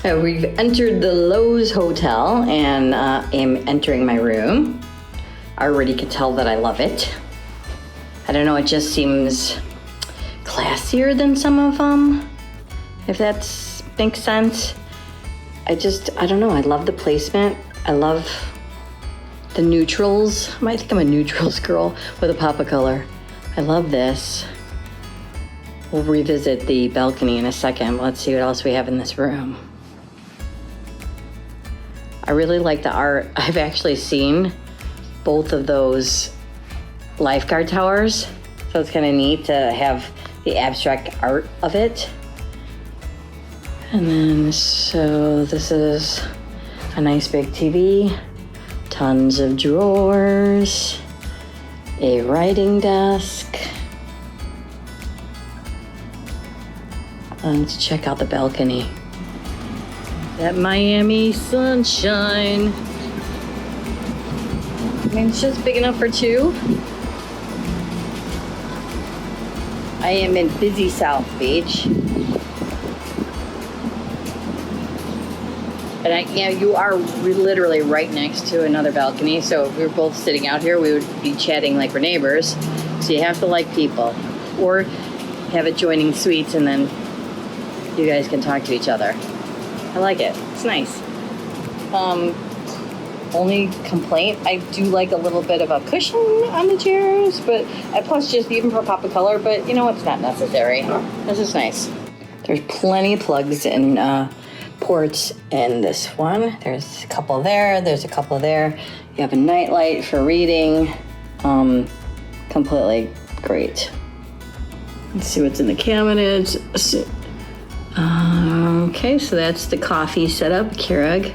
We've entered the Loews Hotel and am entering my room. I already can tell that I love it. I don't know, it just seems classier than some of them, if that makes sense. I don't know, I love the placement. I love the neutrals. I think I'm a neutrals girl with a pop of color. I love this. We'll revisit the balcony in a second. Let's see what else we have in this room. I really like the art. I've actually seen both of those lifeguard towers, so it's kind of neat to have the abstract art of it. And then, so this is a nice big TV, tons of drawers, a writing desk. Let's check out the balcony. That Miami sunshine. I mean, it's just big enough for two. I am in busy South Beach. And you are literally right next to another balcony. So if we were both sitting out here, we would be chatting like we're neighbors. So you have to like people. Or have adjoining suites and then you guys can talk to each other. I like it. It's nice. Only complaint, I do like a little bit of a cushion on the chairs, but plus just even for a pop of color, but you know, it's not necessary. This is nice. There's plenty of plugs and ports in this one. There's a couple there, there's a couple there. You have a nightlight for reading. Completely great. Let's see what's in the cabinets. Okay, so that's the coffee setup, Keurig.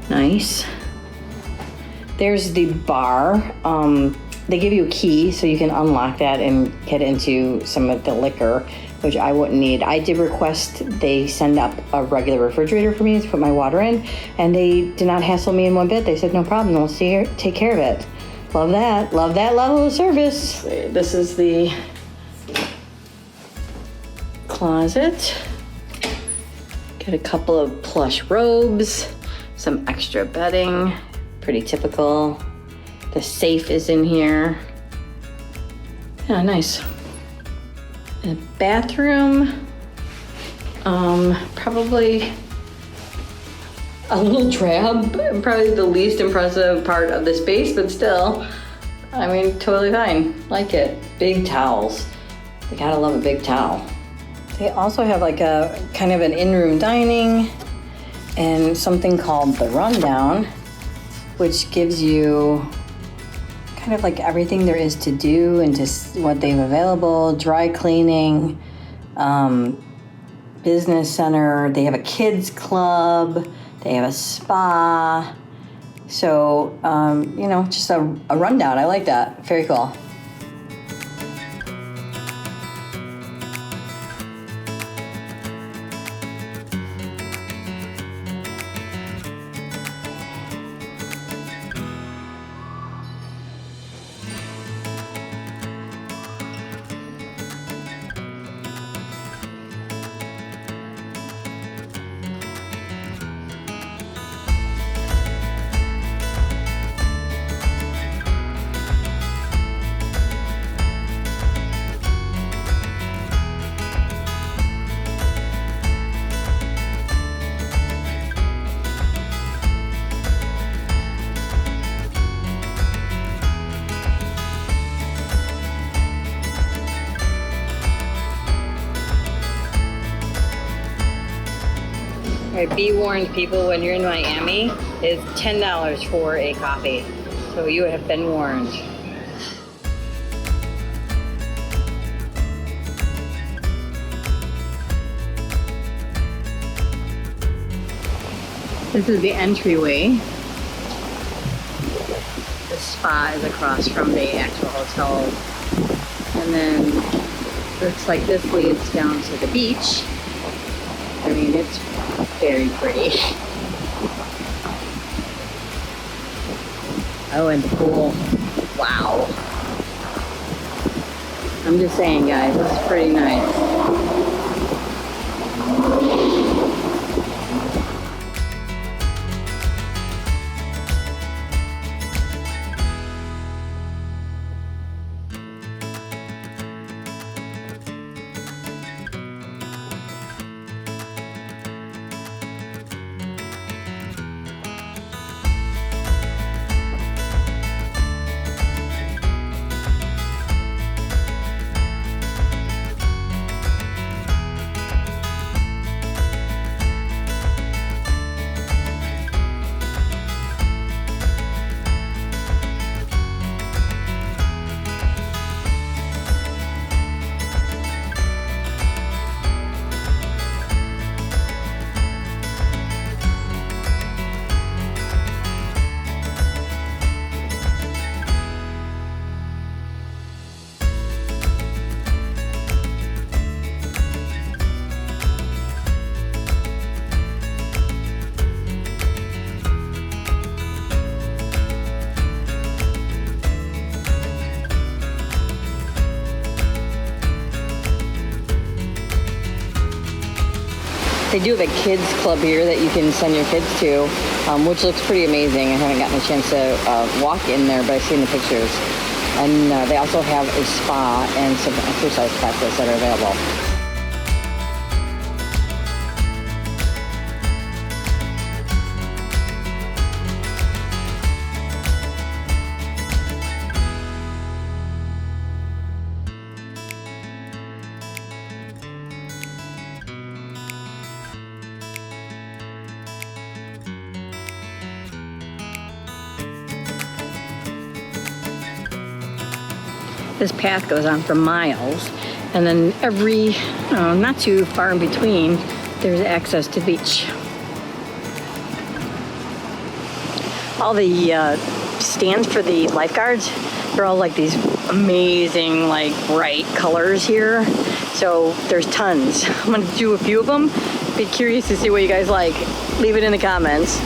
Nice. There's the bar. They give you a key so you can unlock that and get into some of the liquor, which I wouldn't need. I did request they send up a regular refrigerator for me to put my water in, and they did not hassle me in one bit. They said, no problem, we'll take care of it. Love that. Love that level of service. This is the closet. Get a couple of plush robes, some extra bedding, pretty typical. The safe is in here. Yeah, nice. The bathroom, probably a little drab, probably the least impressive part of the space, but still, I mean, totally fine. Like it. Big towels. You gotta love a big towel. They also have like a kind of an in-room dining and something called the rundown, which gives you kind of like everything there is to do and just what they have available, dry cleaning, business center. They have a kids club. They have a spa. So, you know, just a rundown. I like that. Very cool. Right, be warned, people, when you're in Miami, it's $10 for a coffee. So you have been warned. This is the entryway. The spa is across from the actual hotel. And then looks like this leads down to the beach. I mean, it's very pretty. Oh, and the pool. Wow. I'm just saying, guys, this is pretty nice. They do have a kids club here that you can send your kids to, which looks pretty amazing. I haven't gotten a chance to walk in there, but I've seen the pictures. And they also have a spa and some exercise classes that are available. This path goes on for miles, and then every, not too far in between, there's access to the beach. All the stands for the lifeguards, they're all like these amazing, like bright colors here. So there's tons. I'm gonna do a few of them. Be curious to see what you guys like. Leave it in the comments.